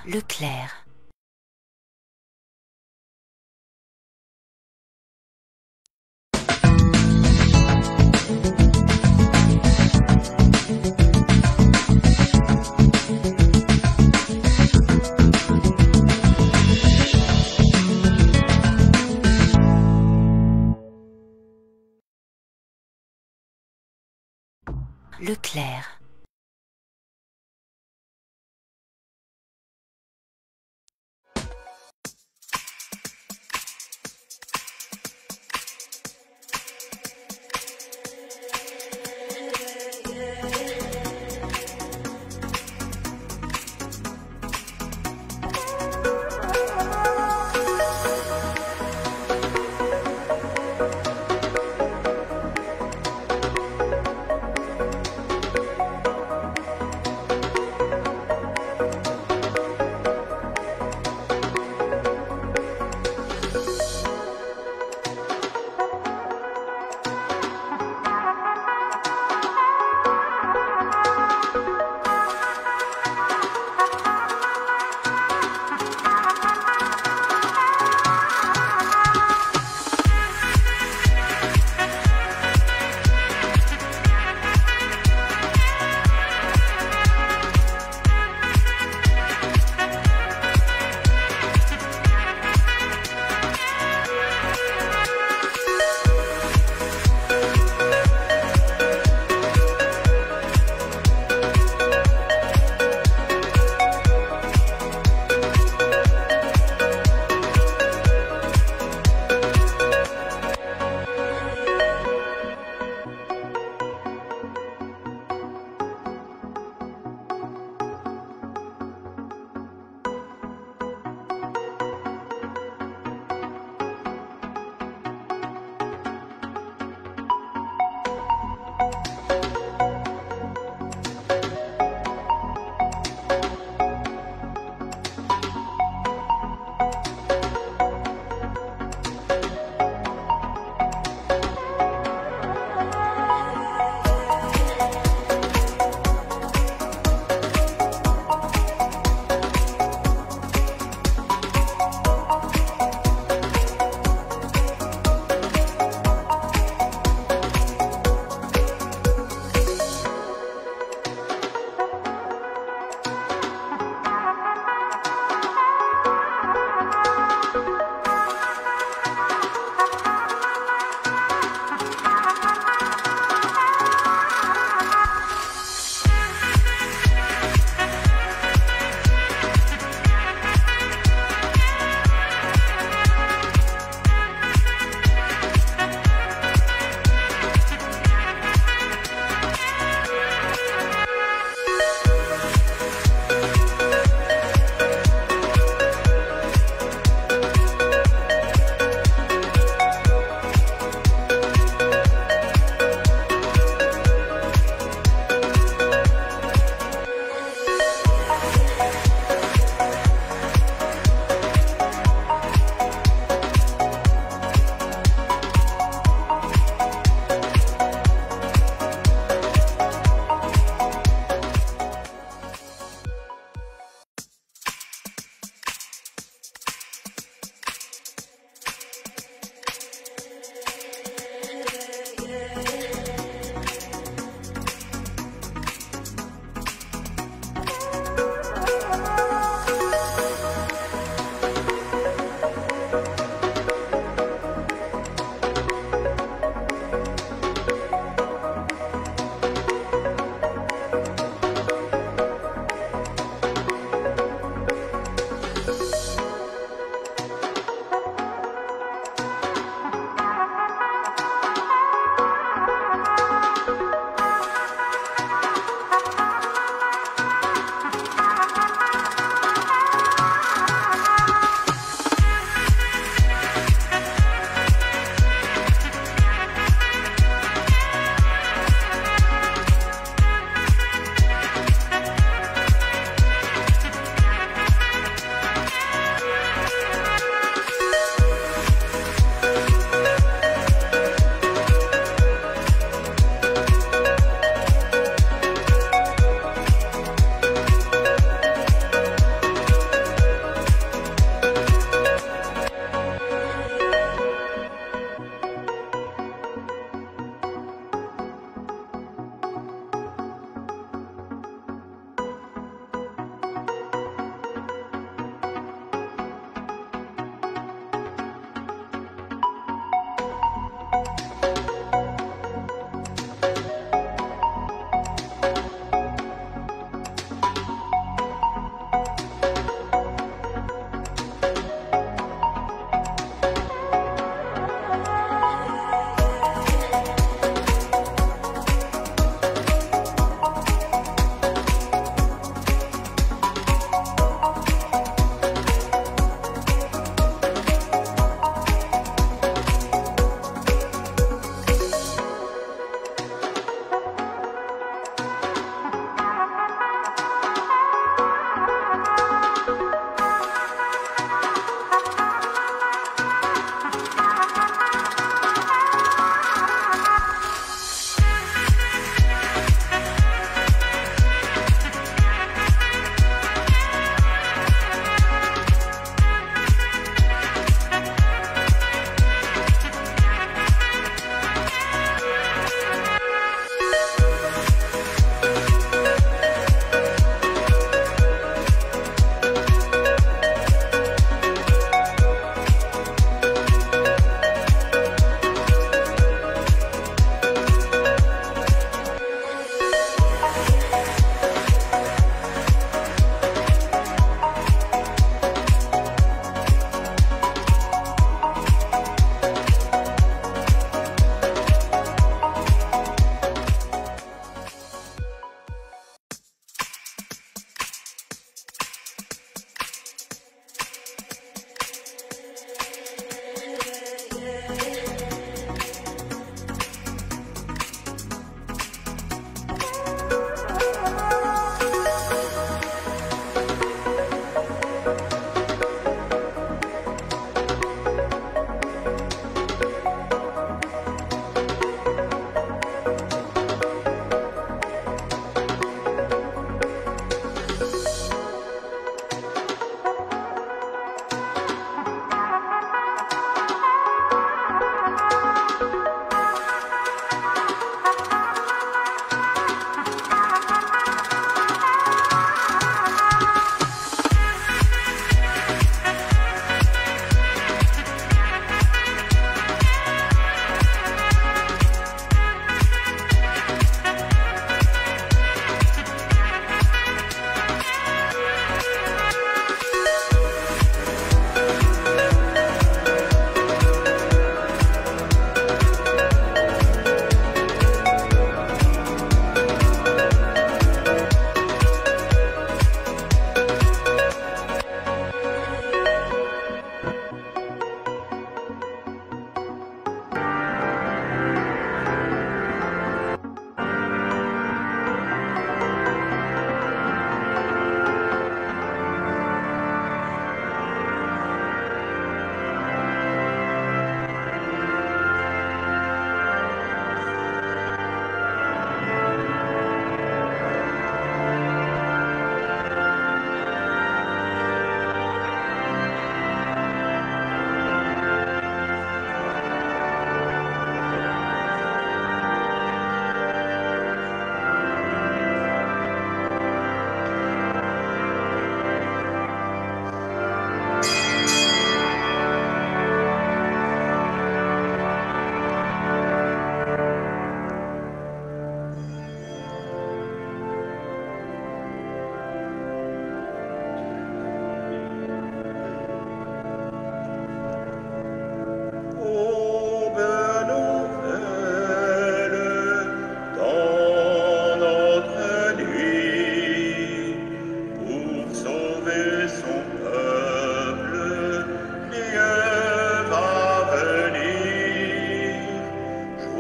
Leclerc. Leclerc.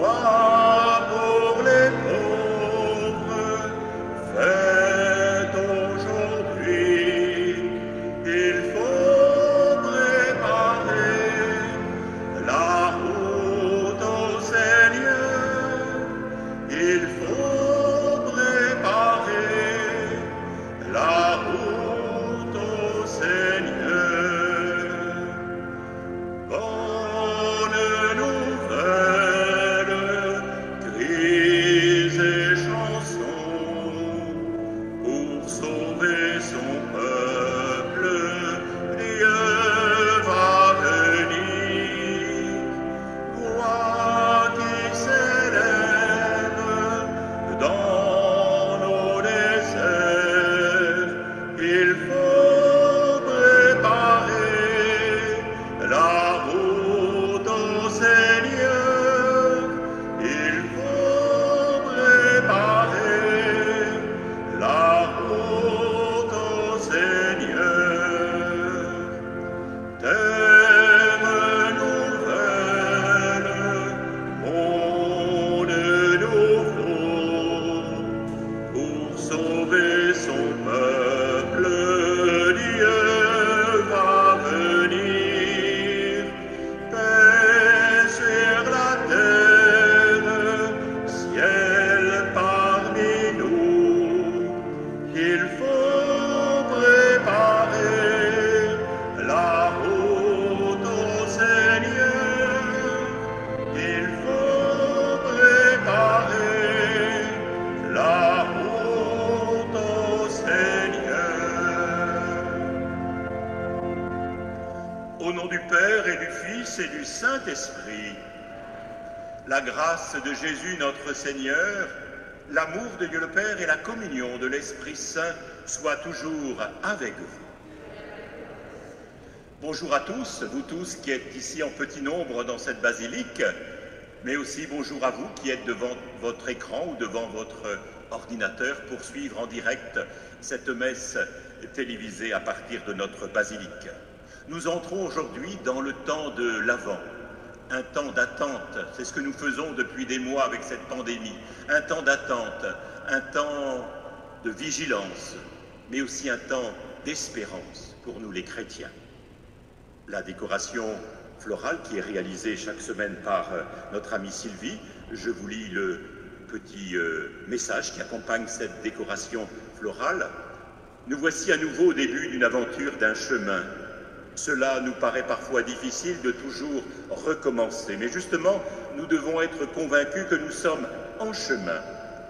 Loi pour les pauvres, faite aujourd'hui. Il faut préparer la route au Seigneur. Il faut préparer la route au Seigneur. Bonne nouvelle, cris et chansons, pour sauver son peuple, Dieu va venir. Voix qui s'élève dans nos déserts, il faut préparer la route au Seigneur. Il faut préparer la route au Seigneur. Terre nouvelle, monde nouveau, pour sauver son peuple, Dieu va venir. Paix sur la terre, ciel parmi nous. Il faut préparer la route au Seigneur. Il faut préparer la route au Seigneur. Au nom du Père et du Fils et du Saint-Esprit, la grâce de Jésus notre Seigneur, l'amour de Dieu le Père et la communion de l'Esprit Saint soient toujours avec vous. Bonjour à tous, vous tous qui êtes ici en petit nombre dans cette basilique, mais aussi bonjour à vous qui êtes devant votre écran ou devant votre ordinateur pour suivre en direct cette messe télévisée à partir de notre basilique. Nous entrons aujourd'hui dans le temps de l'Avent, un temps d'attente, c'est ce que nous faisons depuis des mois avec cette pandémie, un temps d'attente, un temps de vigilance, mais aussi un temps d'espérance pour nous les chrétiens. La décoration florale qui est réalisée chaque semaine par notre amie Sylvie, je vous lis le petit message qui accompagne cette décoration florale. Nous voici à nouveau au début d'une aventure, d'un chemin. Cela nous paraît parfois difficile de toujours recommencer, mais justement, nous devons être convaincus que nous sommes en chemin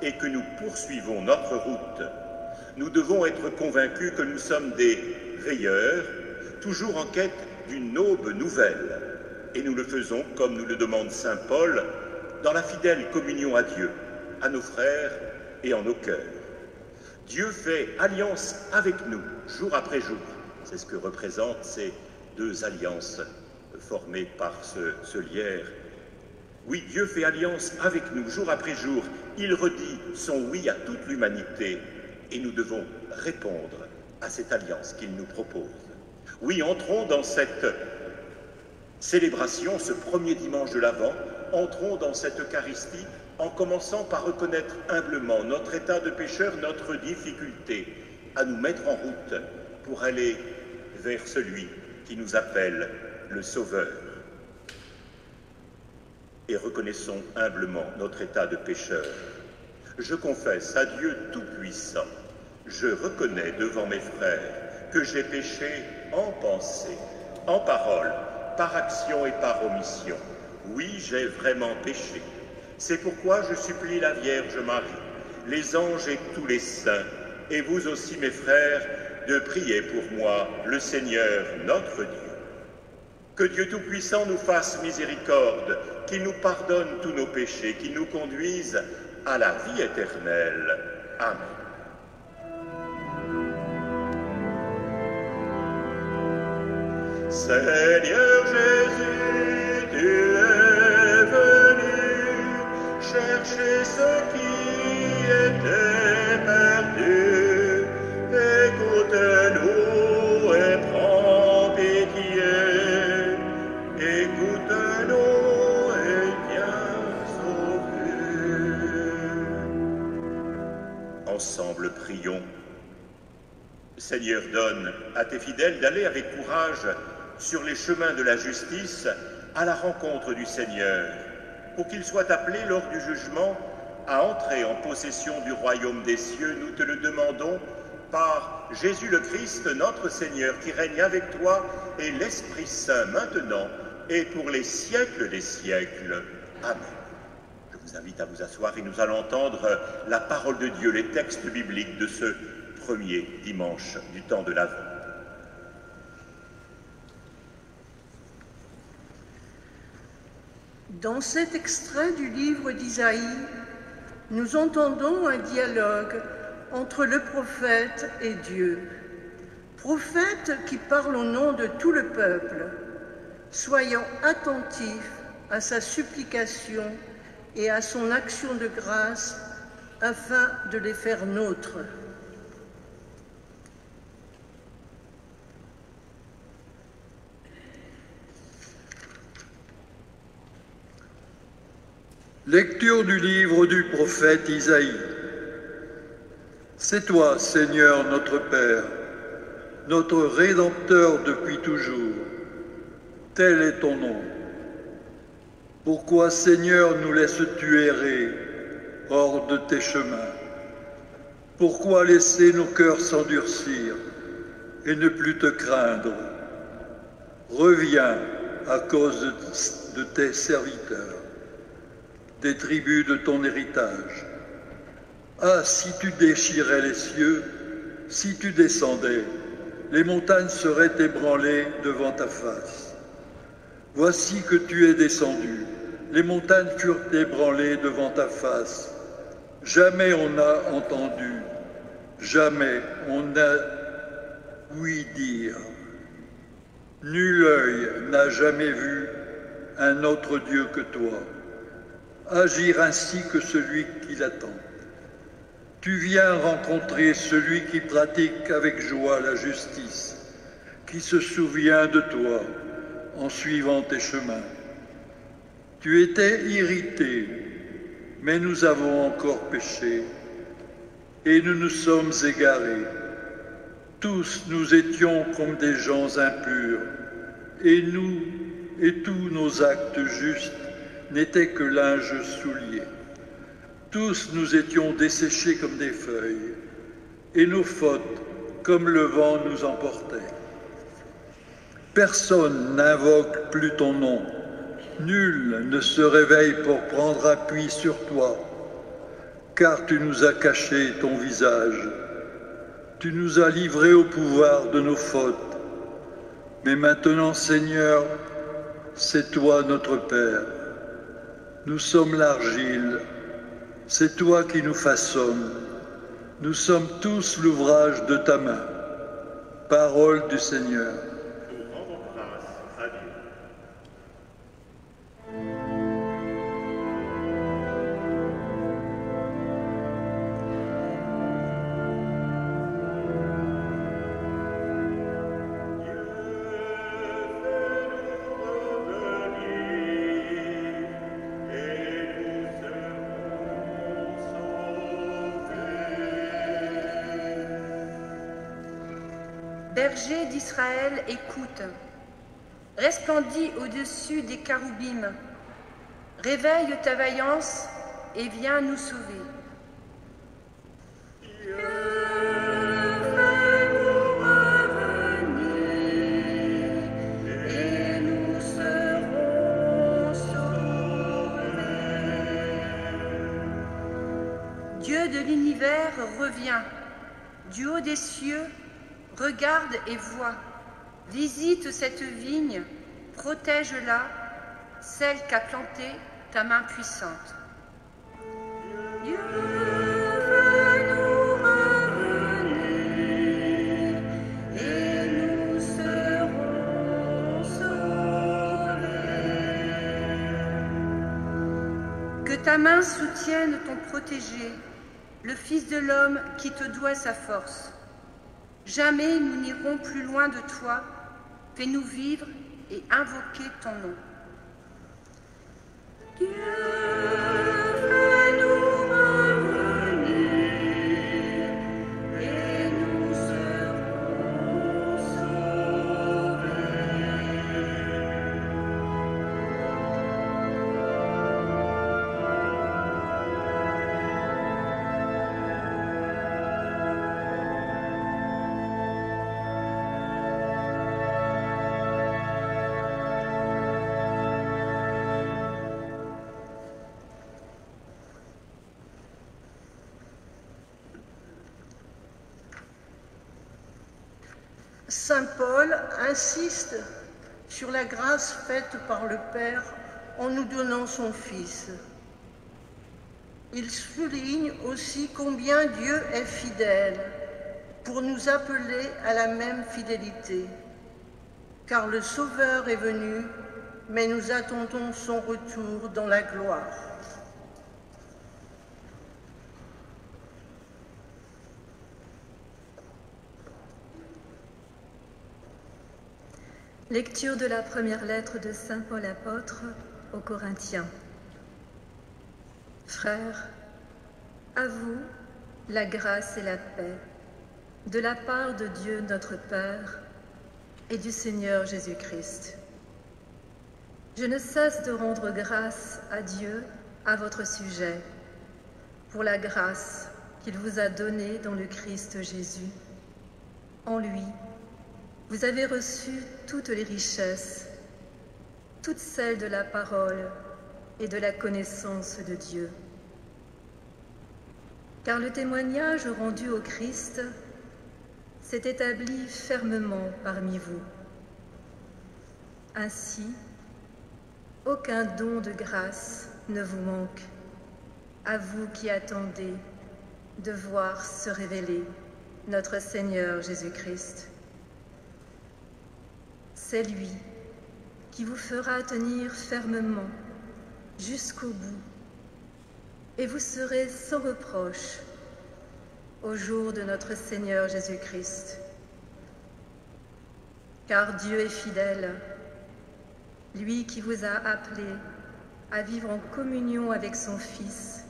et que nous poursuivons notre route. Nous devons être convaincus que nous sommes des veilleurs, toujours en quête d'une aube nouvelle. Et nous le faisons, comme nous le demande saint Paul, dans la fidèle communion à Dieu, à nos frères et en nos cœurs. Dieu fait alliance avec nous, jour après jour. C'est ce que représentent ces deux alliances formées par ce lierre. Oui, Dieu fait alliance avec nous, jour après jour. Il redit son oui à toute l'humanité et nous devons répondre à cette alliance qu'il nous propose. Oui, entrons dans cette célébration, ce premier dimanche de l'Avent, entrons dans cette Eucharistie en commençant par reconnaître humblement notre état de pécheur, notre difficulté à nous mettre en route pour aller vers celui qui nous appelle le Sauveur. Et reconnaissons humblement notre état de pécheur. Je confesse à Dieu Tout-Puissant, je reconnais devant mes frères que j'ai péché en pensée, en parole, par action et par omission. Oui, j'ai vraiment péché. C'est pourquoi je supplie la Vierge Marie, les anges et tous les saints, et vous aussi mes frères, de prier pour moi, le Seigneur notre Dieu. Que Dieu Tout-Puissant nous fasse miséricorde, qu'il nous pardonne tous nos péchés, qu'il nous conduise à la vie éternelle. Amen. Seigneur Jésus, tu es venu chercher ceux qui étaient perdus. Écoute-nous et prends pitié. Écoute-nous et viens sauver. Ensemble, prions. Seigneur, donne à tes fidèles d'aller avec courage sur les chemins de la justice à la rencontre du Seigneur, pour qu'ils soient appelés lors du jugement à entrer en possession du royaume des cieux. Nous te le demandons par Jésus le Christ, notre Seigneur, qui règne avec toi et l'Esprit Saint maintenant et pour les siècles des siècles. Amen. Je vous invite à vous asseoir et nous allons entendre la parole de Dieu, les textes bibliques de ce premier dimanche du temps de l'Avent. Dans cet extrait du livre d'Isaïe, nous entendons un dialogue entre le prophète et Dieu. Prophète qui parle au nom de tout le peuple, soyant attentifs à sa supplication et à son action de grâce afin de les faire nôtres. Lecture du livre du prophète Isaïe. C'est toi, Seigneur notre Père, notre Rédempteur depuis toujours. Tel est ton nom. Pourquoi, Seigneur, nous laisses-tu errer hors de tes chemins? Pourquoi laisser nos cœurs s'endurcir et ne plus te craindre? Reviens à cause de tes serviteurs, des tribus de ton héritage. Ah, si tu déchirais les cieux, si tu descendais, les montagnes seraient ébranlées devant ta face. Voici que tu es descendu, les montagnes furent ébranlées devant ta face. Jamais on n'a entendu, jamais on n'a ouï dire. Nul œil n'a jamais vu un autre Dieu que toi, agir ainsi que celui qui l'attend. Tu viens rencontrer celui qui pratique avec joie la justice, qui se souvient de toi en suivant tes chemins. Tu étais irrité, mais nous avons encore péché, et nous nous sommes égarés. Tous nous étions comme des gens impurs, et tous nos actes justes n'étaient que linge souillé. Tous nous étions desséchés comme des feuilles, et nos fautes, comme le vent, nous emportaient. Personne n'invoque plus ton nom, nul ne se réveille pour prendre appui sur toi, car tu nous as caché ton visage, tu nous as livrés au pouvoir de nos fautes. Mais maintenant, Seigneur, c'est toi notre Père. Nous sommes l'argile, c'est toi qui nous façonnes. Nous sommes tous l'ouvrage de ta main. Parole du Seigneur. Nous rendons grâce à Dieu. Berger d'Israël, écoute, resplendis au-dessus des Caroubim, réveille ta vaillance et viens nous sauver. Dieu fait nous revenir et nous serons sauvés. Dieu de l'univers revient, du haut des cieux, regarde et vois, visite cette vigne, protège-la, celle qu'a plantée ta main puissante. Dieu fait nous revenir et nous serons sauvés. Que ta main soutienne ton protégé, le Fils de l'homme qui te doit sa force. Jamais nous n'irons plus loin de toi, fais-nous vivre et invoquer ton nom. Dieu fait nous revenir Saint Paul insiste sur la grâce faite par le Père en nous donnant son Fils. Il souligne aussi combien Dieu est fidèle pour nous appeler à la même fidélité, car le Sauveur est venu, mais nous attendons son retour dans la gloire. Lecture de la première lettre de saint Paul apôtre aux Corinthiens. Frères, à vous la grâce et la paix de la part de Dieu notre Père et du Seigneur Jésus-Christ. Je ne cesse de rendre grâce à Dieu à votre sujet pour la grâce qu'il vous a donnée dans le Christ Jésus. En lui, vous avez reçu toutes les richesses, toutes celles de la parole et de la connaissance de Dieu. Car le témoignage rendu au Christ s'est établi fermement parmi vous. Ainsi, aucun don de grâce ne vous manque, à vous qui attendez de voir se révéler notre Seigneur Jésus-Christ. C'est lui qui vous fera tenir fermement jusqu'au bout, et vous serez sans reproche au jour de notre Seigneur Jésus-Christ. Car Dieu est fidèle, lui qui vous a appelés à vivre en communion avec son Fils,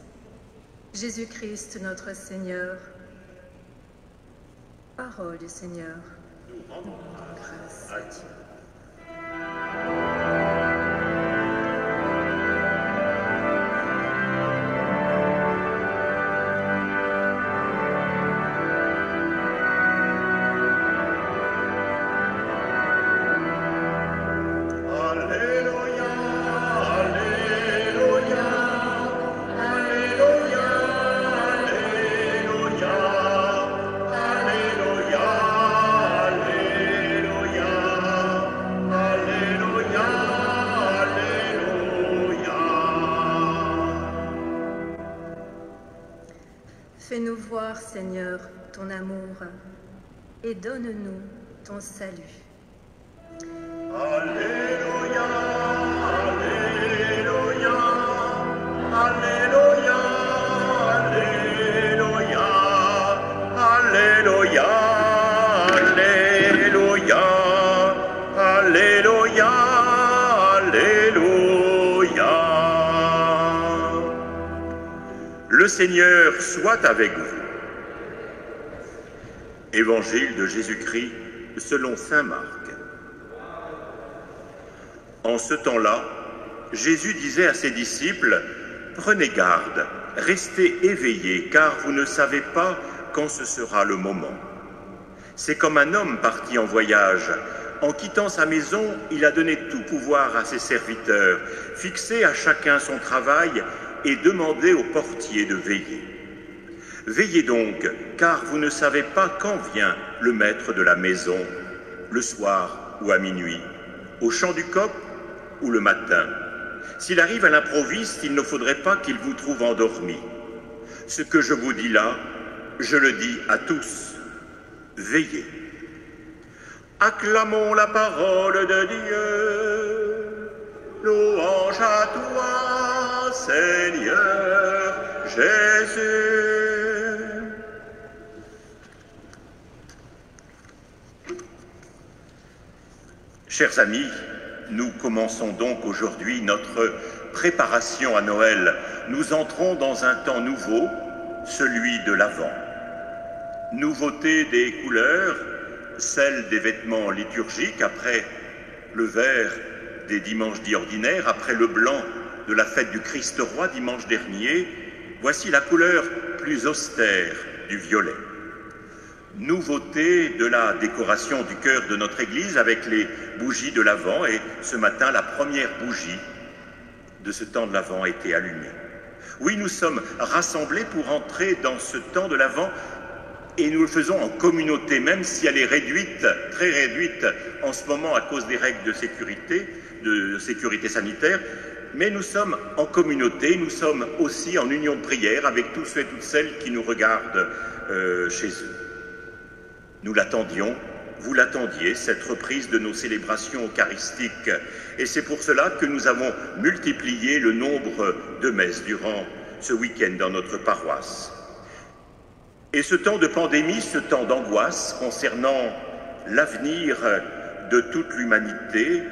Jésus-Christ notre Seigneur. Parole du Seigneur. Nous rendons grâce à Dieu. Fais-nous voir, Seigneur, ton amour et donne-nous ton salut. Alléluia, Alléluia, Alléluia, Alléluia, Alléluia, Alléluia, Alléluia, Alléluia. Le Seigneur soit avec vous. Évangile de Jésus-Christ selon saint Marc. En ce temps-là, Jésus disait à ses disciples, « Prenez garde, restez éveillés, car vous ne savez pas quand ce sera le moment. C'est comme un homme parti en voyage. En quittant sa maison, il a donné tout pouvoir à ses serviteurs, fixé à chacun son travail et demandé au portier de veiller. Veillez donc, car vous ne savez pas quand vient le maître de la maison, le soir ou à minuit, au chant du coq ou le matin. S'il arrive à l'improviste, il ne faudrait pas qu'il vous trouve endormi. Ce que je vous dis là, je le dis à tous. Veillez. Acclamons la parole de Dieu. Louange à toi, Seigneur Jésus. Chers amis, nous commençons donc aujourd'hui notre préparation à Noël. Nous entrons dans un temps nouveau, celui de l'Avent. Nouveauté des couleurs, celle des vêtements liturgiques, après le vert des dimanches dits ordinaires, après le blanc de la fête du Christ-Roi dimanche dernier, voici la couleur plus austère du violet. Nouveauté de la décoration du cœur de notre Église avec les bougies de l'Avent, et ce matin, la première bougie de ce temps de l'Avent a été allumée. Oui, nous sommes rassemblés pour entrer dans ce temps de l'Avent Et nous le faisons en communauté, même si elle est réduite, très réduite en ce moment à cause des règles de sécurité sanitaire. Mais nous sommes en communauté, nous sommes aussi en union de prière avec tous ceux et toutes celles qui nous regardent chez eux. Nous l'attendions, vous l'attendiez, cette reprise de nos célébrations eucharistiques. Et c'est pour cela que nous avons multiplié le nombre de messes durant ce week-end dans notre paroisse. Et ce temps de pandémie, ce temps d'angoisse concernant l'avenir de toute l'humanité,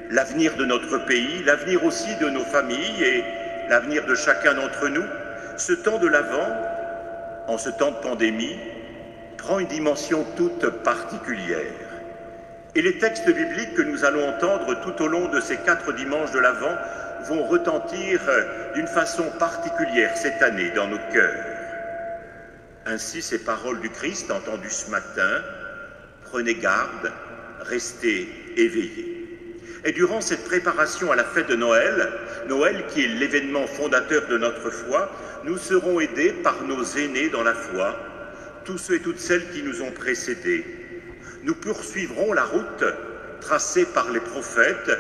l'avenir de notre pays, l'avenir aussi de nos familles et l'avenir de chacun d'entre nous, ce temps de l'Avent, en ce temps de pandémie, prend une dimension toute particulière. Et les textes bibliques que nous allons entendre tout au long de ces 4 dimanches de l'Avent vont retentir d'une façon particulière cette année dans nos cœurs. Ainsi, ces paroles du Christ entendues ce matin, prenez garde, restez éveillés. Et durant cette préparation à la fête de Noël, Noël qui est l'événement fondateur de notre foi, nous serons aidés par nos aînés dans la foi, tous ceux et toutes celles qui nous ont précédés. Nous poursuivrons la route tracée par les prophètes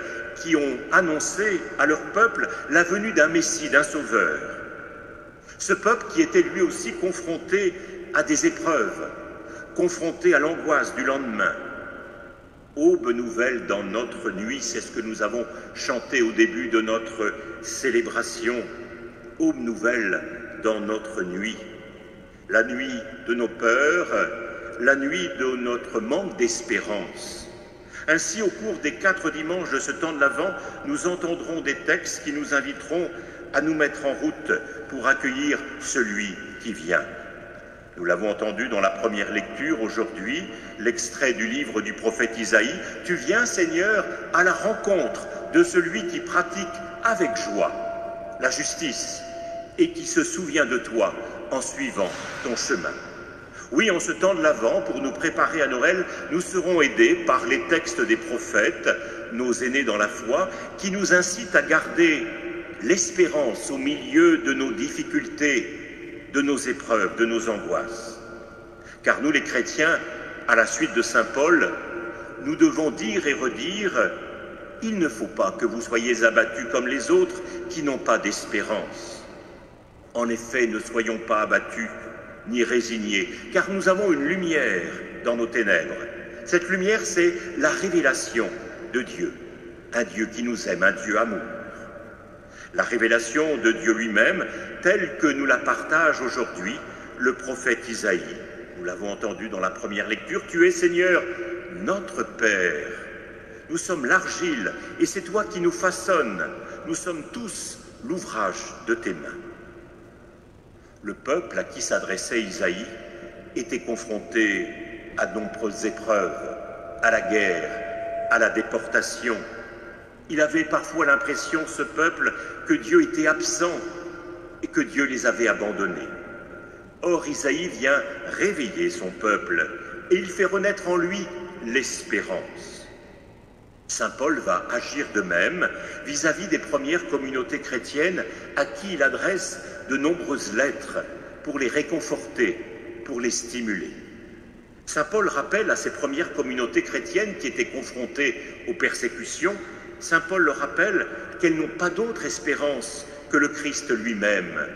qui ont annoncé à leur peuple la venue d'un Messie, d'un Sauveur. Ce peuple qui était lui aussi confronté à des épreuves, confronté à l'angoisse du lendemain. Aube nouvelle dans notre nuit, c'est ce que nous avons chanté au début de notre célébration. Aube nouvelle dans notre nuit. La nuit de nos peurs, la nuit de notre manque d'espérance. Ainsi, au cours des 4 dimanches de ce temps de l'Avent, nous entendrons des textes qui nous inviteront à nous mettre en route pour accueillir celui qui vient. Nous l'avons entendu dans la première lecture aujourd'hui, l'extrait du livre du prophète Isaïe. « Tu viens, Seigneur, à la rencontre de celui qui pratique avec joie la justice et qui se souvient de toi en suivant ton chemin. » Oui, en ce temps de l'Avent, pour nous préparer à Noël, nous serons aidés par les textes des prophètes, nos aînés dans la foi, qui nous incitent à garder l'espérance au milieu de nos difficultés, de nos épreuves, de nos angoisses. Car nous, les chrétiens, à la suite de saint Paul, nous devons dire et redire « Il ne faut pas que vous soyez abattus comme les autres qui n'ont pas d'espérance. » En effet, ne soyons pas abattus ni résignés, car nous avons une lumière dans nos ténèbres. Cette lumière, c'est la révélation de Dieu, un Dieu qui nous aime, un Dieu amour. La révélation de Dieu lui-même, telle que nous la partage aujourd'hui le prophète Isaïe. Nous l'avons entendu dans la première lecture. « Tu es, Seigneur, notre Père. Nous sommes l'argile, et c'est toi qui nous façonnes. Nous sommes tous l'ouvrage de tes mains. » Le peuple à qui s'adressait Isaïe était confronté à de nombreuses épreuves, à la guerre, à la déportation. Il avait parfois l'impression, ce peuple, que Dieu était absent et que Dieu les avait abandonnés. Or, Isaïe vient réveiller son peuple et il fait renaître en lui l'espérance. Saint Paul va agir de même vis-à-vis des premières communautés chrétiennes à qui il adresse de nombreuses lettres pour les réconforter, pour les stimuler. Saint Paul rappelle à ces premières communautés chrétiennes qui étaient confrontées aux persécutions, Saint Paul leur rappelle qu'elles n'ont pas d'autre espérance que le Christ lui-même.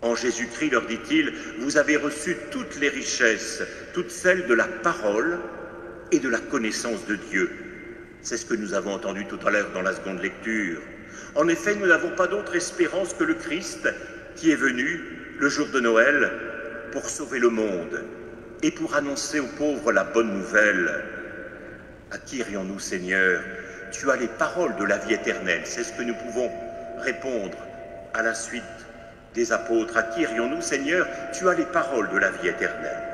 En Jésus-Christ, leur dit-il, vous avez reçu toutes les richesses, toutes celles de la parole et de la connaissance de Dieu. C'est ce que nous avons entendu tout à l'heure dans la seconde lecture. En effet, nous n'avons pas d'autre espérance que le Christ qui est venu le jour de Noël pour sauver le monde et pour annoncer aux pauvres la bonne nouvelle. À qui irions-nous, Seigneur? Tu as les paroles de la vie éternelle. C'est ce que nous pouvons répondre à la suite des apôtres. À qui irions-nous, Seigneur? Tu as les paroles de la vie éternelle.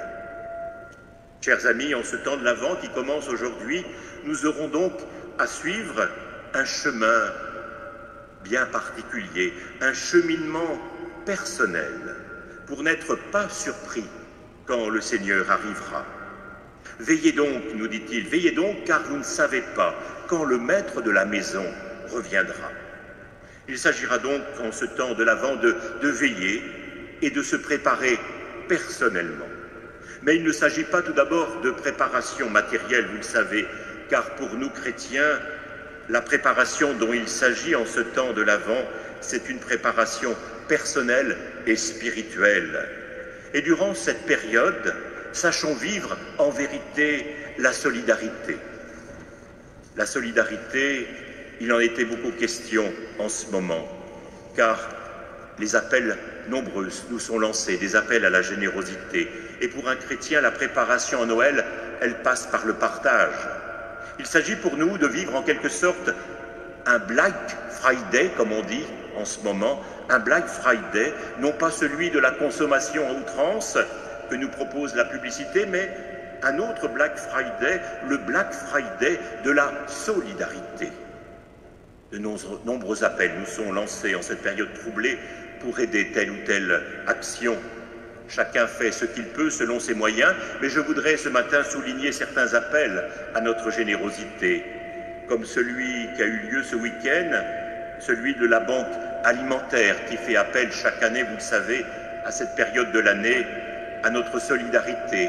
Chers amis, en ce temps de l'Avent qui commence aujourd'hui, nous aurons donc à suivre un chemin bien particulier, un cheminement personnel, pour n'être pas surpris quand le Seigneur arrivera. Veillez donc, nous dit-il, veillez donc, car vous ne savez pas quand le maître de la maison reviendra. Il s'agira donc, en ce temps de l'Avent, de veiller et de se préparer personnellement. Mais il ne s'agit pas tout d'abord de préparation matérielle, vous le savez, car pour nous chrétiens, la préparation dont il s'agit en ce temps de l'Avent, c'est une préparation personnelle et spirituelle. Et durant cette période, sachons vivre en vérité la solidarité. La solidarité, il en était beaucoup question en ce moment, car les appels nombreux nous sont lancés, des appels à la générosité. Et pour un chrétien, la préparation à Noël, elle passe par le partage. Il s'agit pour nous de vivre en quelque sorte un Black Friday, comme on dit en ce moment, un Black Friday, non pas celui de la consommation à outrance que nous propose la publicité, mais un autre Black Friday, le Black Friday de la solidarité. De nombreux appels nous sont lancés en cette période troublée pour aider telle ou telle action. Chacun fait ce qu'il peut selon ses moyens, mais je voudrais ce matin souligner certains appels à notre générosité, comme celui qui a eu lieu ce week-end, celui de la Banque alimentaire qui fait appel chaque année, vous le savez, à cette période de l'année, à notre solidarité.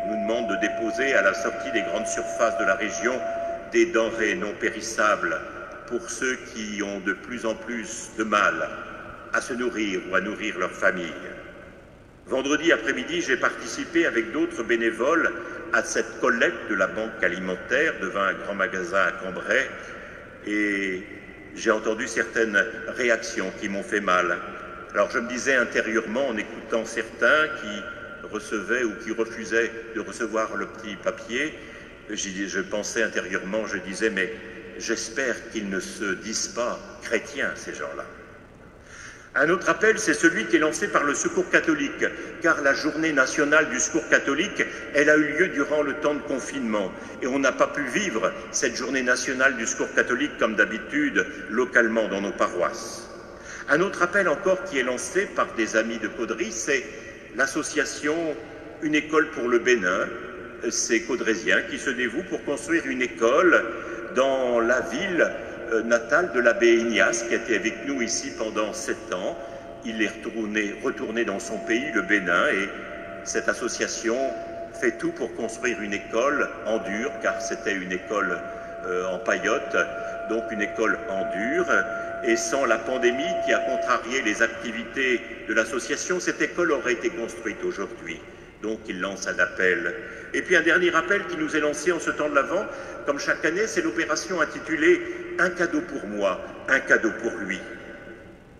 On nous demande de déposer à la sortie des grandes surfaces de la région des denrées non périssables pour ceux qui ont de plus en plus de mal à se nourrir ou à nourrir leur famille. Vendredi après-midi, j'ai participé avec d'autres bénévoles à cette collecte de la Banque alimentaire devant un grand magasin à Cambrai et j'ai entendu certaines réactions qui m'ont fait mal. Alors je me disais intérieurement, en écoutant certains qui recevaient ou qui refusaient de recevoir le petit papier, je pensais intérieurement, je disais, mais j'espère qu'ils ne se disent pas chrétiens, ces gens-là. Un autre appel, c'est celui qui est lancé par le Secours catholique, car la journée nationale du Secours catholique, elle a eu lieu durant le temps de confinement, et on n'a pas pu vivre cette journée nationale du Secours catholique comme d'habitude, localement dans nos paroisses. Un autre appel encore qui est lancé par des amis de Caudry, c'est l'association Une école pour le Bénin, ces Caudrésiens qui se dévouent pour construire une école dans la ville natale de l'abbé Ignace, qui a été avec nous ici pendant 7 ans. Il est retourné dans son pays, le Bénin, et cette association fait tout pour construire une école en dur, car c'était une école en paillote, donc une école en dur, et sans la pandémie qui a contrarié les activités de l'association, cette école aurait été construite aujourd'hui. Donc il lance un appel. Et puis un dernier appel qui nous est lancé en ce temps de l'Avent, comme chaque année, c'est l'opération intitulée « Un cadeau pour moi, un cadeau pour lui ».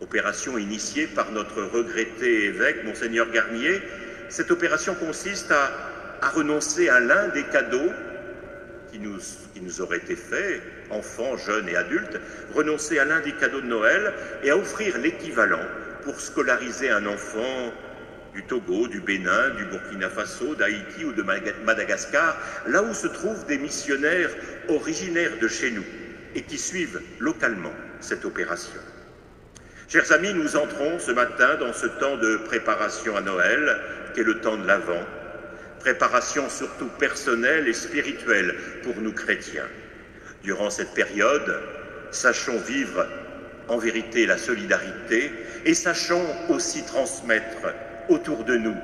Opération initiée par notre regretté évêque, Monseigneur Garnier. Cette opération consiste à renoncer à l'un des cadeaux qui nous auraient été faits, enfants, jeunes et adultes, renoncer à l'un des cadeaux de Noël et à offrir l'équivalent pour scolariser un enfant du Togo, du Bénin, du Burkina Faso, d'Haïti ou de Madagascar, là où se trouvent des missionnaires originaires de chez nous et qui suivent localement cette opération. Chers amis, nous entrons ce matin dans ce temps de préparation à Noël, qui est le temps de l'Avent, préparation surtout personnelle et spirituelle pour nous chrétiens. Durant cette période, sachons vivre en vérité la solidarité et sachons aussi transmettre autour de nous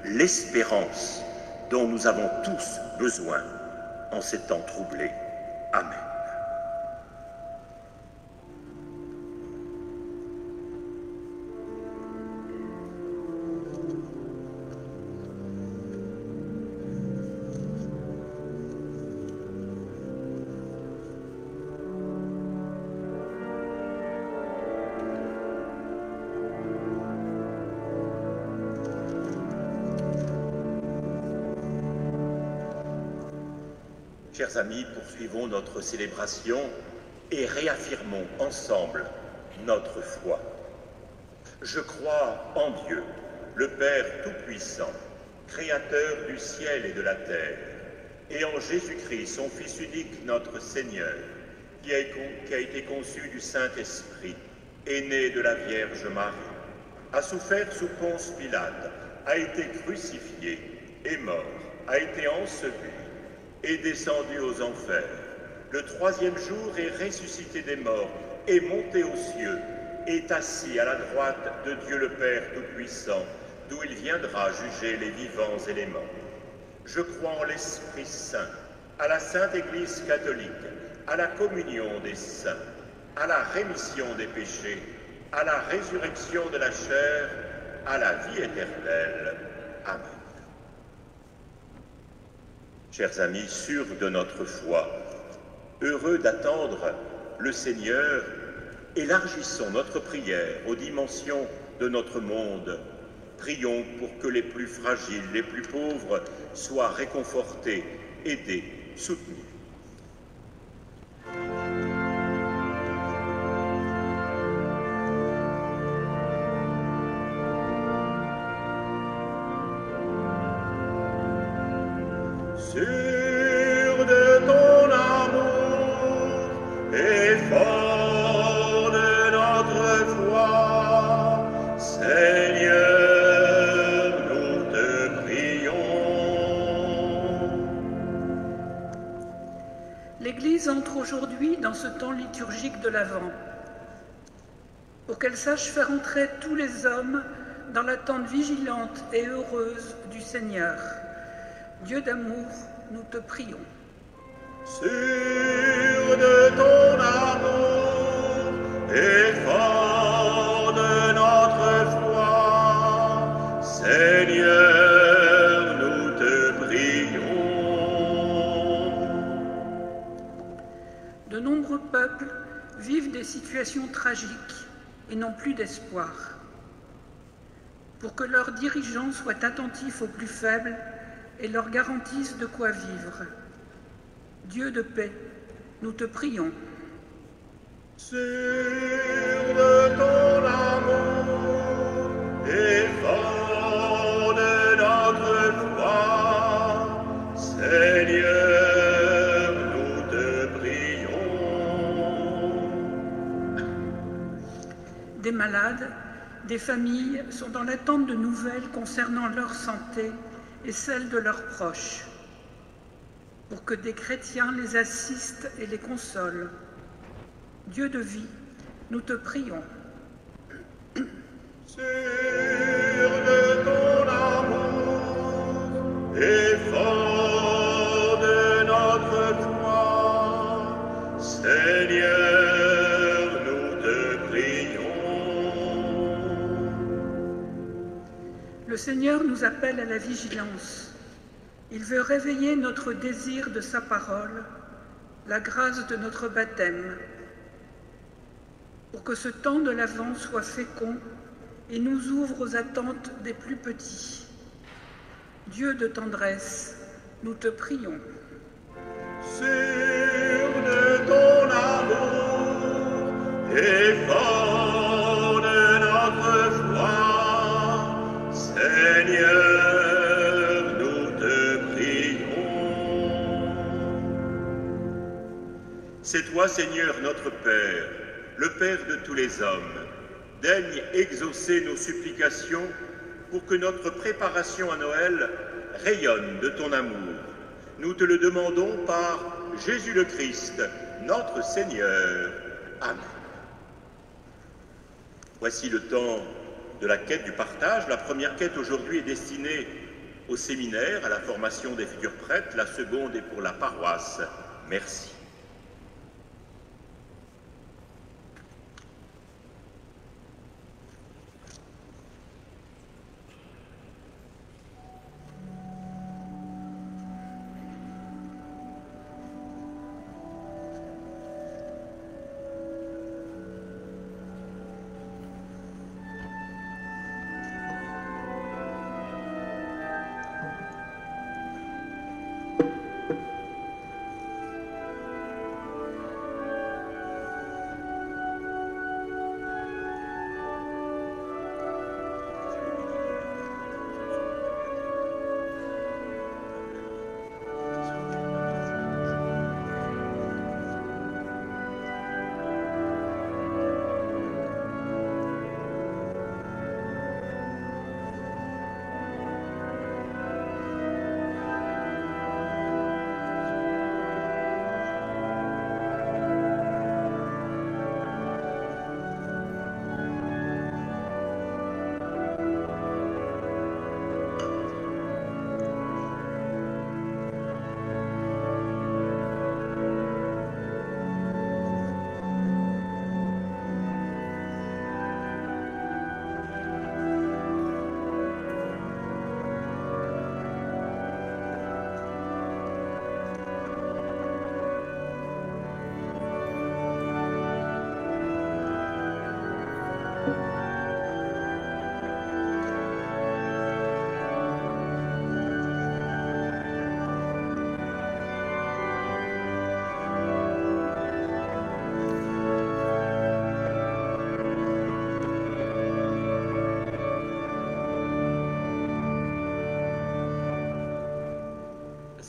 l'espérance dont nous avons tous besoin en ces temps troublés. Amen. Chers amis, poursuivons notre célébration et réaffirmons ensemble notre foi. Je crois en Dieu, le Père Tout-Puissant, Créateur du ciel et de la terre, et en Jésus-Christ, son Fils unique, notre Seigneur, qui a été conçu du Saint-Esprit, est né de la Vierge Marie, a souffert sous Ponce Pilate, a été crucifié, est mort, a été enseveli, est descendu aux enfers. Le 3e jour est ressuscité des morts, est monté aux cieux, est assis à la droite de Dieu le Père Tout-Puissant, d'où il viendra juger les vivants et les morts. Je crois en l'Esprit Saint, à la Sainte Église catholique, à la communion des saints, à la rémission des péchés, à la résurrection de la chair, à la vie éternelle. Amen. Chers amis, sûrs de notre foi, heureux d'attendre le Seigneur, élargissons notre prière aux dimensions de notre monde. Prions pour que les plus fragiles, les plus pauvres soient réconfortés, aidés, soutenus. Sûr de ton amour et fort de notre foi, Seigneur, nous te prions. L'Église entre aujourd'hui dans ce temps liturgique de l'Avent, pour qu'elle sache faire entrer tous les hommes dans l'attente vigilante et heureuse du Seigneur. Dieu d'amour, nous te prions. Sûr de ton amour et fort de notre foi, Seigneur, nous te prions. De nombreux peuples vivent des situations tragiques et n'ont plus d'espoir. Pour que leurs dirigeants soient attentifs aux plus faibles et leur garantissent de quoi vivre. Dieu de paix, nous te prions. Sûr de ton amour et fort de notre foi, Seigneur, nous te prions. Des malades, des familles sont dans l'attente de nouvelles concernant leur santé et celle de leurs proches, pour que des chrétiens les assistent et les consolent. Dieu de vie, nous te prions. Sûr de ton amour et fort de notre foi, Seigneur, nous te prions. Le Seigneur nous appelle à la vigilance. Il veut réveiller notre désir de sa parole, la grâce de notre baptême, pour que ce temps de l'Avent soit fécond et nous ouvre aux attentes des plus petits. Dieu de tendresse, nous te prions. Sûr de ton amour et fort de notre foi, Seigneur, nous te prions. C'est toi, Seigneur, notre Père, le Père de tous les hommes. Daigne exaucer nos supplications pour que notre préparation à Noël rayonne de ton amour. Nous te le demandons par Jésus le Christ, notre Seigneur. Amen. Voici le temps de la quête du partage. La première quête aujourd'hui est destinée au séminaire, à la formation des futurs prêtres. La seconde est pour la paroisse. Merci.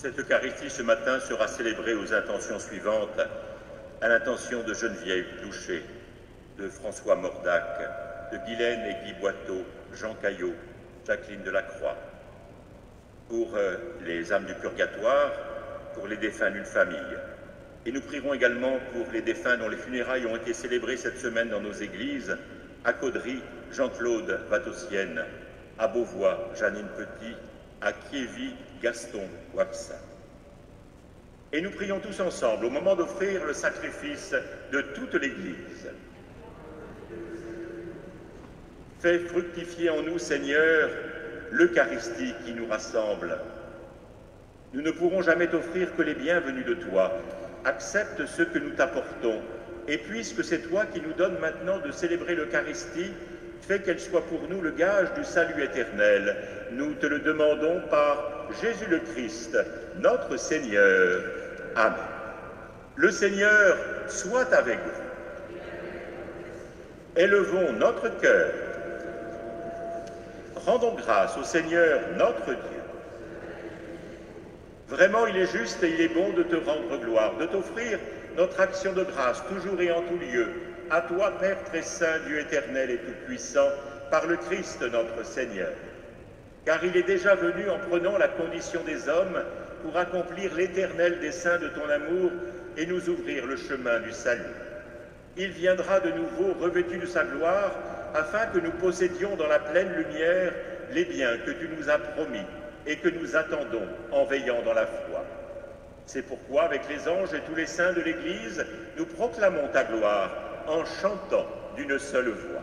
Cette Eucharistie ce matin sera célébrée aux intentions suivantes. À l'intention de Geneviève Touché, de François Mordac, de Guylaine et Guy Boiteau, Jean Caillot, Jacqueline Delacroix. Pour les âmes du purgatoire, pour les défunts d'une famille. Et nous prierons également pour les défunts dont les funérailles ont été célébrées cette semaine dans nos églises, à Caudry, Jean-Claude Vatossienne, à Beauvois, Janine Petit, à Kiévy, Gaston Wapsa. Et nous prions tous ensemble au moment d'offrir le sacrifice de toute l'Église. Fais fructifier en nous, Seigneur, l'Eucharistie qui nous rassemble. Nous ne pourrons jamais t'offrir que les biens venus de toi. Accepte ce que nous t'apportons. Et puisque c'est toi qui nous donnes maintenant de célébrer l'Eucharistie, fais qu'elle soit pour nous le gage du salut éternel. Nous te le demandons par Jésus le Christ, notre Seigneur. Amen. Le Seigneur soit avec vous. Élevons notre cœur. Rendons grâce au Seigneur notre Dieu. Vraiment, il est juste et il est bon de te rendre gloire, de t'offrir notre action de grâce, toujours et en tout lieu, à toi, Père très saint, Dieu éternel et tout-puissant, par le Christ notre Seigneur. Car il est déjà venu en prenant la condition des hommes pour accomplir l'éternel dessein de ton amour et nous ouvrir le chemin du salut. Il viendra de nouveau revêtu de sa gloire, afin que nous possédions dans la pleine lumière les biens que tu nous as promis et que nous attendons en veillant dans la foi. C'est pourquoi, avec les anges et tous les saints de l'Église, nous proclamons ta gloire en chantant d'une seule voix.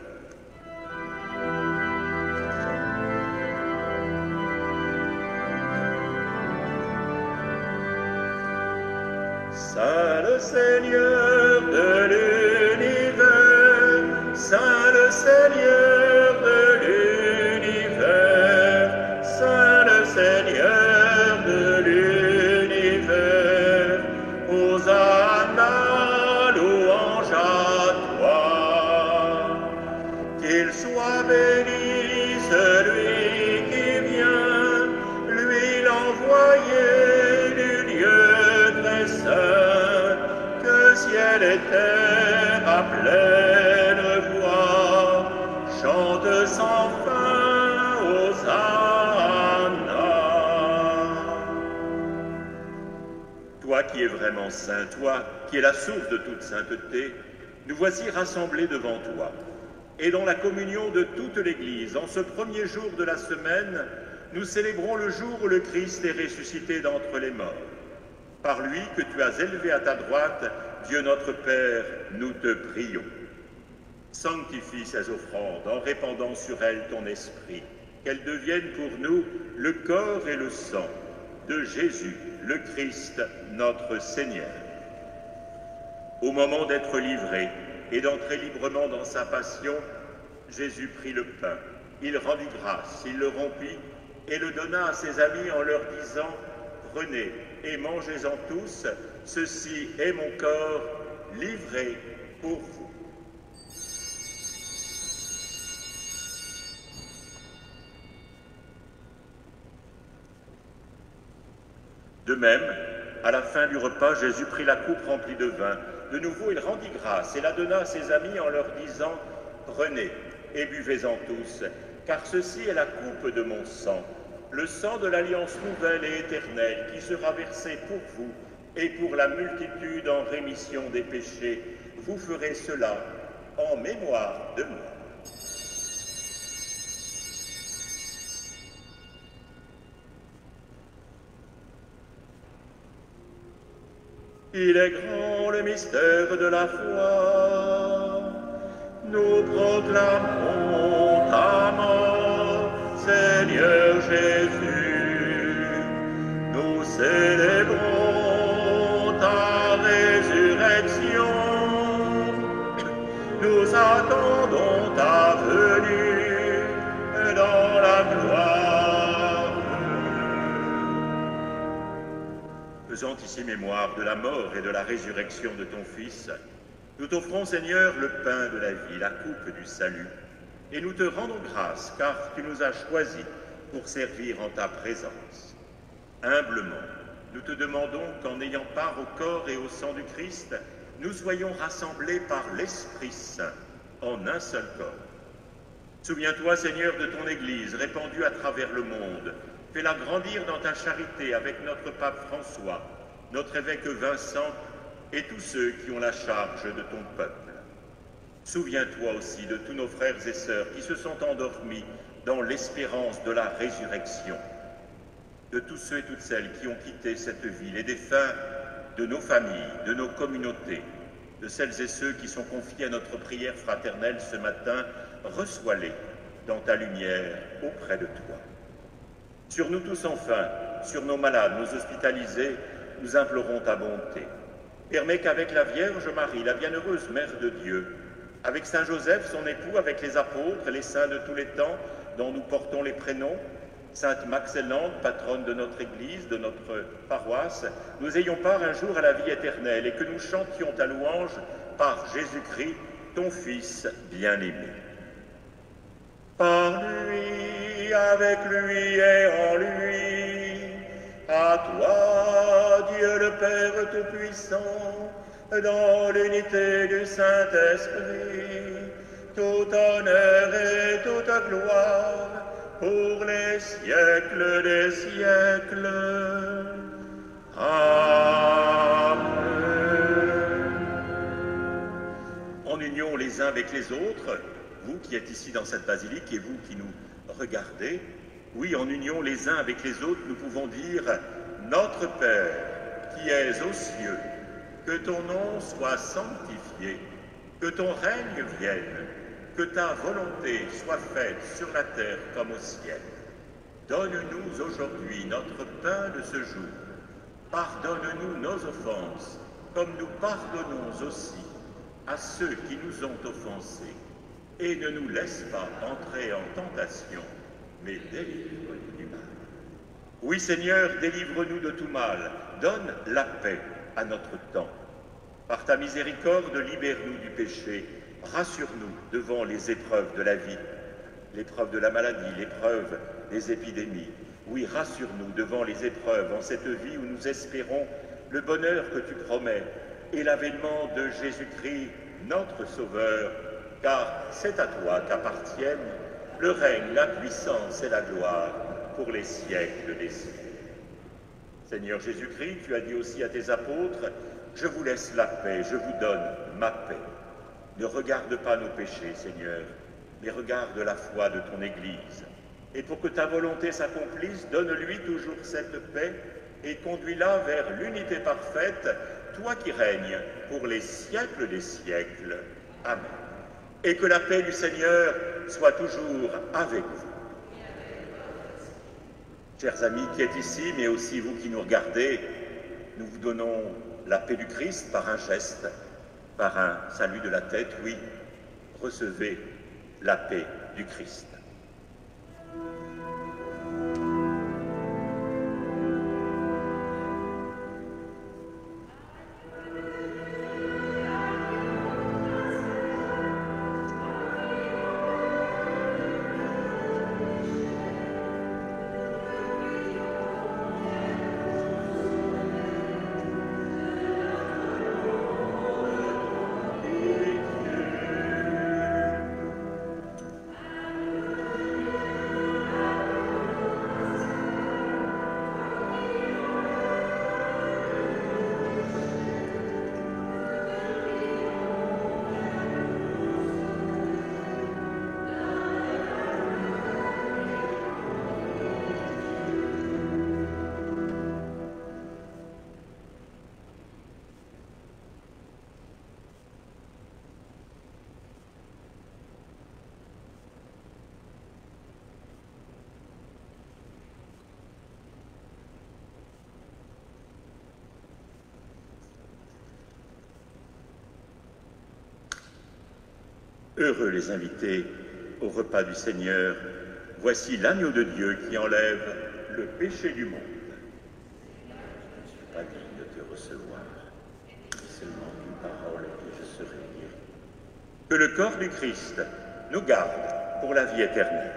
Saint le Seigneur de l'univers, Saint le Seigneur de l'univers, Saint le Seigneur de l'univers, Hosanna, louange à toi. Qu'il soit béni celui qui vient, lui l'envoyé du Dieu très saint, que ciel et terre à pleine voix chantent sans fin Hosanna. Toi qui es vraiment saint, toi qui es la source de toute sainteté, nous voici rassemblés devant toi. Et dans la communion de toute l'Église, en ce premier jour de la semaine, nous célébrons le jour où le Christ est ressuscité d'entre les morts. Par lui que tu as élevé à ta droite, Dieu notre Père, nous te prions. Sanctifie ces offrandes en répandant sur elles ton esprit, qu'elles deviennent pour nous le corps et le sang de Jésus, le Christ, notre Seigneur. Au moment d'être livré et d'entrer librement dans sa passion, Jésus prit le pain, il rendit grâce, il le rompit et le donna à ses amis en leur disant « Prenez et mangez-en tous, ceci est mon corps livré pour vous. » De même, à la fin du repas, Jésus prit la coupe remplie de vin. De nouveau, il rendit grâce et la donna à ses amis en leur disant « Prenez et buvez-en tous, car ceci est la coupe de mon sang, le sang de l'alliance nouvelle et éternelle qui sera versé pour vous et pour la multitude en rémission des péchés. Vous ferez cela en mémoire de moi. » Il est grand le mystère de la foi. Nous proclamons ta mort, Seigneur Jésus. Nous célébrons ta résurrection. Nous attendons ta venue dans la gloire. Faisant ici mémoire de la mort et de la résurrection de ton Fils, nous t'offrons, Seigneur, le pain de la vie, la coupe du salut, et nous te rendons grâce, car tu nous as choisis pour servir en ta présence. Humblement, nous te demandons qu'en ayant part au corps et au sang du Christ, nous soyons rassemblés par l'Esprit Saint en un seul corps. Souviens-toi, Seigneur, de ton Église répandue à travers le monde. Fais-la grandir dans ta charité avec notre pape François, notre évêque Vincent et tous ceux qui ont la charge de ton peuple. Souviens-toi aussi de tous nos frères et sœurs qui se sont endormis dans l'espérance de la résurrection, de tous ceux et toutes celles qui ont quitté cette ville et des défunts de nos familles, de nos communautés, de celles et ceux qui sont confiés à notre prière fraternelle ce matin. Reçois-les dans ta lumière auprès de toi. Sur nous tous enfin, sur nos malades, nos hospitalisés, nous implorons ta bonté. Permets qu'avec la Vierge Marie, la bienheureuse Mère de Dieu, avec Saint Joseph, son époux, avec les apôtres et les saints de tous les temps, dont nous portons les prénoms, Sainte Maxellande, patronne de notre Église, de notre paroisse, nous ayons part un jour à la vie éternelle et que nous chantions ta louange par Jésus-Christ, ton Fils bien-aimé. Par lui, avec lui et en lui, à toi, Dieu le Père Tout-Puissant, dans l'unité du Saint-Esprit, tout honneur et toute gloire, pour les siècles des siècles. Amen. En union les uns avec les autres, vous qui êtes ici dans cette basilique et vous qui nous regardez, oui, en union les uns avec les autres, nous pouvons dire « Notre Père, qui es aux cieux, que ton nom soit sanctifié, que ton règne vienne, que ta volonté soit faite sur la terre comme au ciel. Donne-nous aujourd'hui notre pain de ce jour. Pardonne-nous nos offenses, comme nous pardonnons aussi à ceux qui nous ont offensés. Et ne nous laisse pas entrer en tentation, mais délivre-nous du mal. Oui, Seigneur, délivre-nous de tout mal. Donne la paix à notre temps. Par ta miséricorde, libère-nous du péché. Rassure-nous devant les épreuves de la vie, l'épreuve de la maladie, l'épreuve des épidémies. Oui, rassure-nous devant les épreuves en cette vie où nous espérons le bonheur que tu promets et l'avènement de Jésus-Christ, notre Sauveur, car c'est à toi qu'appartiennent le règne, la puissance et la gloire pour les siècles des siècles. Seigneur Jésus-Christ, tu as dit aussi à tes apôtres, « Je vous laisse la paix, je vous donne ma paix. » Ne regarde pas nos péchés, Seigneur, mais regarde la foi de ton Église. Et pour que ta volonté s'accomplisse, donne-lui toujours cette paix et conduis-la vers l'unité parfaite, toi qui règnes pour les siècles des siècles. Amen. Et que la paix du Seigneur soit toujours avec vous. Chers amis qui êtes ici, mais aussi vous qui nous regardez, nous vous donnons la paix du Christ par un geste, par un salut de la tête, oui, recevez la paix du Christ. Heureux les invités au repas du Seigneur. Voici l'agneau de Dieu qui enlève le péché du monde. Je ne suis pas digne de te recevoir. Seulement une parole et je serai guéri. Que le corps du Christ nous garde pour la vie éternelle.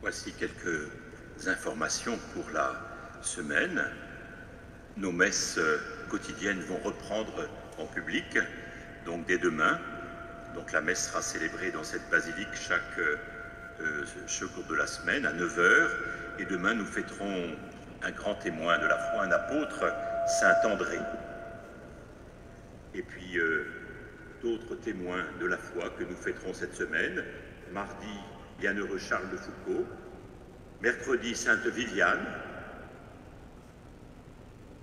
Voici quelques informations pour la semaine. Nos messes quotidiennes vont reprendre en public, donc dès demain. Donc la messe sera célébrée dans cette basilique chaque jour de la semaine à 9 h. Et demain, nous fêterons un grand témoin de la foi, un apôtre, Saint André. Et puis d'autres témoins de la foi que nous fêterons cette semaine. Mardi, Bienheureux Charles de Foucault. Mercredi, Sainte Viviane.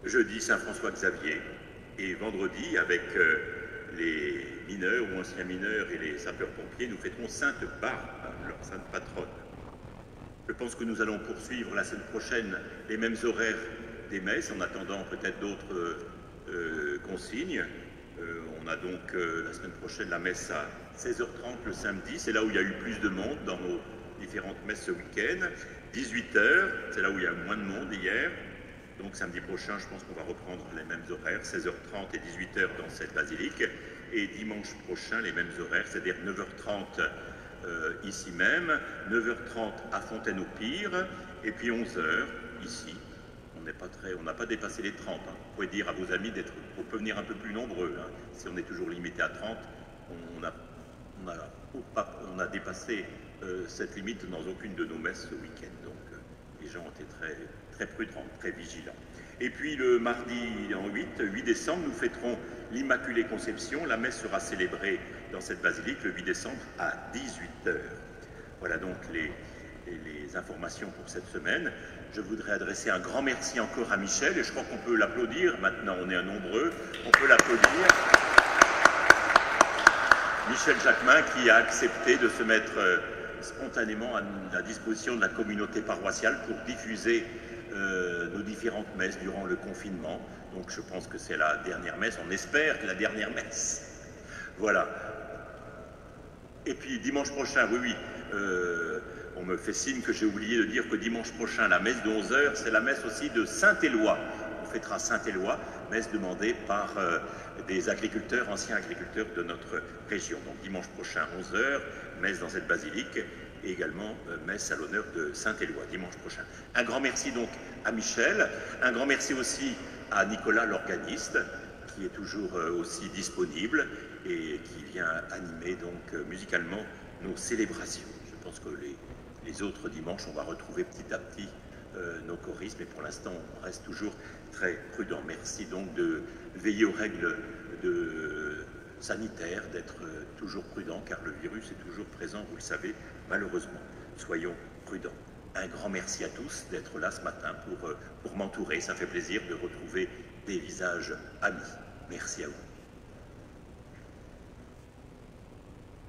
Jeudi, Saint François Xavier. Et vendredi, avec les mineurs ou anciens mineurs et les sapeurs-pompiers, nous fêterons Sainte Barbe, leur sainte patronne. Je pense que nous allons poursuivre la semaine prochaine les mêmes horaires des messes, en attendant peut-être d'autres consignes. On a donc la semaine prochaine la messe à 16h30 le samedi, c'est là où il y a eu plus de monde dans nos différentes messes ce week-end. 18h, c'est là où il y a moins de monde hier. Donc samedi prochain, je pense qu'on va reprendre les mêmes horaires, 16h30 et 18h dans cette basilique. Et dimanche prochain, les mêmes horaires, c'est-à-dire 9h30 ici même, 9h30 à Fontaine-au-Pire, et puis 11h ici. On n'a pas dépassé les 30. Hein. Vous pouvez dire à vos amis qu'on peut venir un peu plus nombreux. Hein. Si on est toujours limité à 30, on a dépassé cette limite dans aucune de nos messes ce week-end. Donc les gens ont été très, très prudents, très vigilants. Et puis le mardi 8 décembre, nous fêterons l'Immaculée Conception. La messe sera célébrée dans cette basilique le 8 décembre à 18h. Voilà donc les informations pour cette semaine. Je voudrais adresser un grand merci encore à Michel, et je crois qu'on peut l'applaudir. Maintenant, on est un nombreux, on peut l'applaudir. Michel Jacquemin qui a accepté de se mettre spontanément à la disposition de la communauté paroissiale pour diffuser nos différentes messes durant le confinement. Donc je pense que c'est la dernière messe, on espère que la dernière messe. Voilà. Et puis dimanche prochain, oui, on me fait signe que j'ai oublié de dire que dimanche prochain, la messe de 11 h, c'est la messe aussi de Saint-Éloi. On fêtera Saint-Éloi, messe demandée par des agriculteurs, anciens agriculteurs de notre région. Donc dimanche prochain, 11 h, messe dans cette basilique, et également messe à l'honneur de Saint-Éloi, dimanche prochain. Un grand merci donc à Michel, un grand merci aussi à Nicolas l'organiste, qui est toujours aussi disponible et qui vient animer donc musicalement nos célébrations. Je pense que les autres dimanches, on va retrouver petit à petit nos choristes, mais pour l'instant, on reste toujours très prudent. Merci donc de veiller aux règles sanitaires, d'être toujours prudent, car le virus est toujours présent, vous le savez, malheureusement. Soyons prudents. Un grand merci à tous d'être là ce matin pour m'entourer. Ça fait plaisir de retrouver des visages amis. Merci à vous.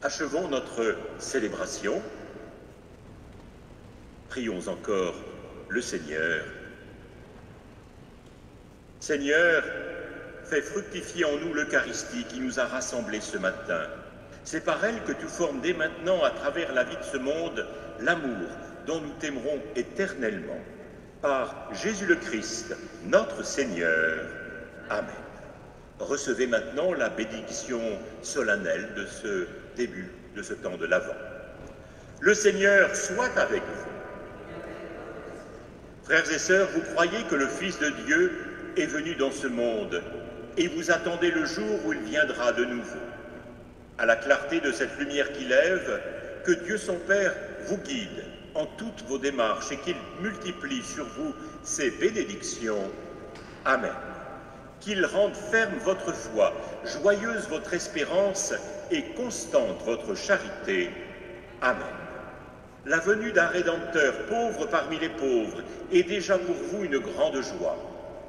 Achevons notre célébration. Prions encore le Seigneur. Seigneur, fais fructifier en nous l'Eucharistie qui nous a rassemblés ce matin. C'est par elle que tu formes dès maintenant, à travers la vie de ce monde, l'amour dont nous t'aimerons éternellement. Par Jésus le Christ, notre Seigneur. Amen. Recevez maintenant la bénédiction solennelle de ce début de ce temps de l'Avent. Le Seigneur soit avec vous. Frères et sœurs, vous croyez que le Fils de Dieu est venu dans ce monde et vous attendez le jour où il viendra de nouveau. À la clarté de cette lumière qui lève, que Dieu son Père vous guide en toutes vos démarches et qu'il multiplie sur vous ses bénédictions. Amen. Qu'il rende ferme votre foi, joyeuse votre espérance et constante votre charité. Amen. La venue d'un Rédempteur, pauvre parmi les pauvres, est déjà pour vous une grande joie.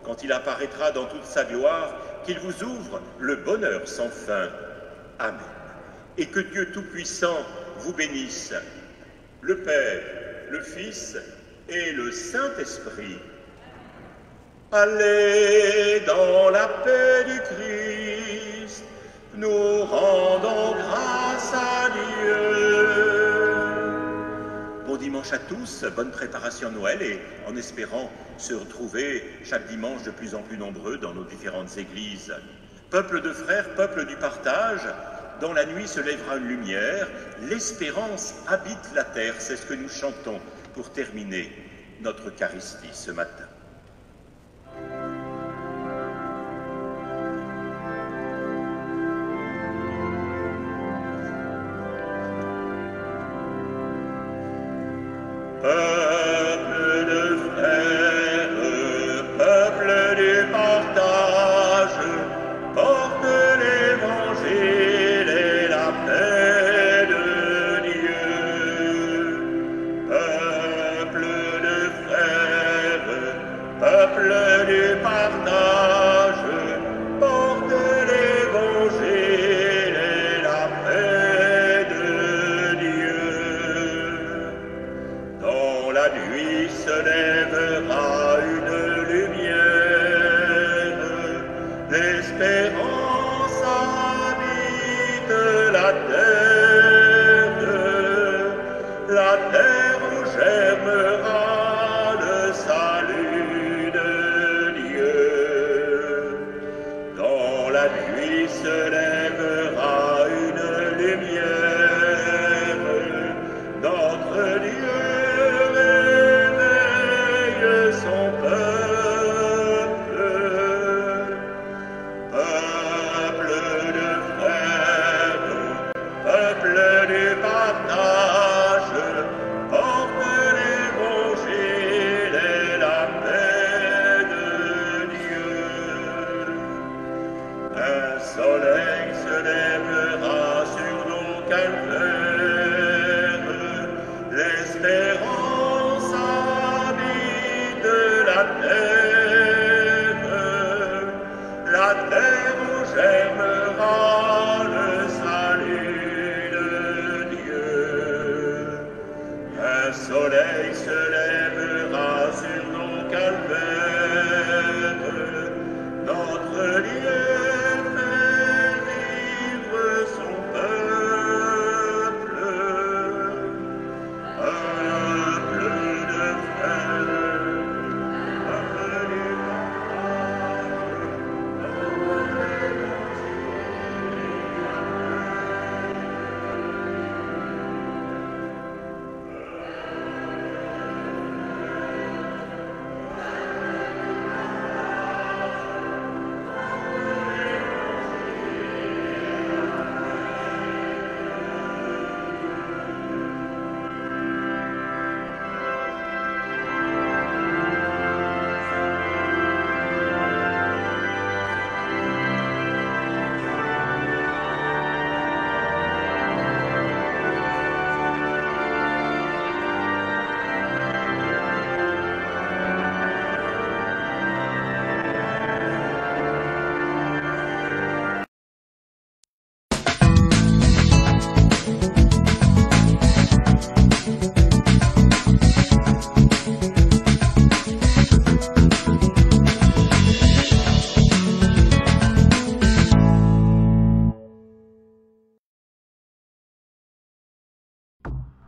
Quand il apparaîtra dans toute sa gloire, qu'il vous ouvre le bonheur sans fin. Amen. Et que Dieu Tout-Puissant vous bénisse, le Père, le Fils et le Saint-Esprit. Allez dans la paix du Christ, nous rendons grâce à Dieu. Bon dimanche à tous, bonne préparation à Noël et en espérant se retrouver chaque dimanche de plus en plus nombreux dans nos différentes églises. Peuple de frères, peuple du partage, dans la nuit se lèvera une lumière, l'espérance habite la terre, c'est ce que nous chantons pour terminer notre Eucharistie ce matin. Peuple de frères, peuple du partage, porte l'évangile et la paix de Dieu. Peuple de frères, peuple du partage, porte l'évangile et la paix de Dieu. Dans la nuit se lèvera une lumière, l'espérance habite la terre où germera le salut de Dieu. Dans la nuit se lèvera une lumière, notre Dieu réveille son peuple. Peuple de frères, peuple du partage, porte l'évangile et la paix de Dieu. Un soleil se lèvera sur nos calvaires, l'espérance habite la terre où germera le salut de Dieu. Un soleil se lèvera sur nos calvaires, notre Dieu fait vivre son peuple. Peuple de frères, peuple du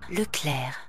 Leclerc.